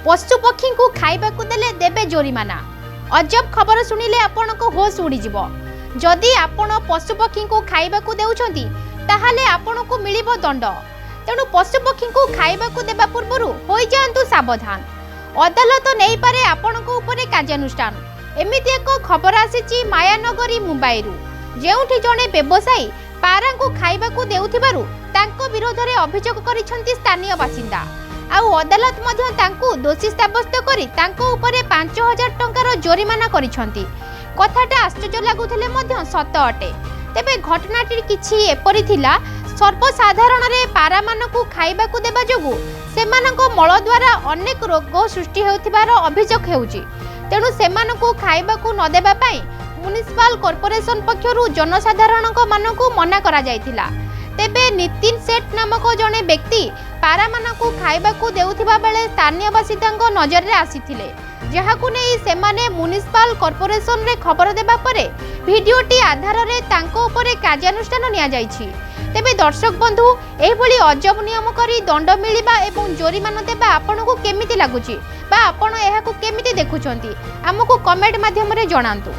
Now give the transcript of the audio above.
पशुपक्षी को खाइबा को देले देबे जोरिमाना। अजब खबर शुणिले आपण को होश उड़ी जिवो। जदि आपण पशुपक्षी को खाइबा को देउछंती ताहाले आपण को मिलिबो दंड। तेणु पशुपक्षी को खाइबा को देबा पूर्वरु होई जांतु सावधान। अदालत नहीं पारे आपण को ऊपर कार्यानुष्ठान। एमिति एक खबर आसीची मायानगरी मुंबईरू, जेउठी जणे व्यवसायी पारा को खाइबा को देउथिबारु तांको विरोध रे अभियोग करिसंती स्थानीय बासिंदा। आउ अदालत मध्य तांको दोषी साब्यस्त करी तांको ऊपर 5000 टंकार जोरिमाना करिसंती। कथाटा आश्चर्य लागुथिले मध्य सत अटे। तेबे घटनाटी किछि एपरि थिला, सर्वसाधारण रे पारा मानकु खाइबा को देबा जोगु सेमानको मल द्वारा अनेक रोग सृष्टि हेउथिबार अभियोग हेउची। तेणु सेमानकु खाइबा को न देबा पई म्युनिसिपल कॉर्पोरेशन पक्षरु जनसाधारणक मानकु मना करा जायथिला। तेबे नितिन सेठ नामक जने व्यक्ति पारा मानकु खाइबा को देउथिबा बेले स्थानीय बासिंदांको नजर रे आसीथिले, जहाकु नै सेमाने म्युनिसिपल कॉर्पोरेशन रे खबर देबा परे भिडियोटी आधार रे तांको ऊपर कार्यानुष्ठान निया जायछि। तेबे दर्शक बंधु, एही भली अजब नियम करी दंड मिलिबा एवं जोरिमाना देबा आपनको केमिति लागुछि बा आपण एहाकु केमिति देखुछंती, हमकु कमेंट माध्यम रे जणांतु।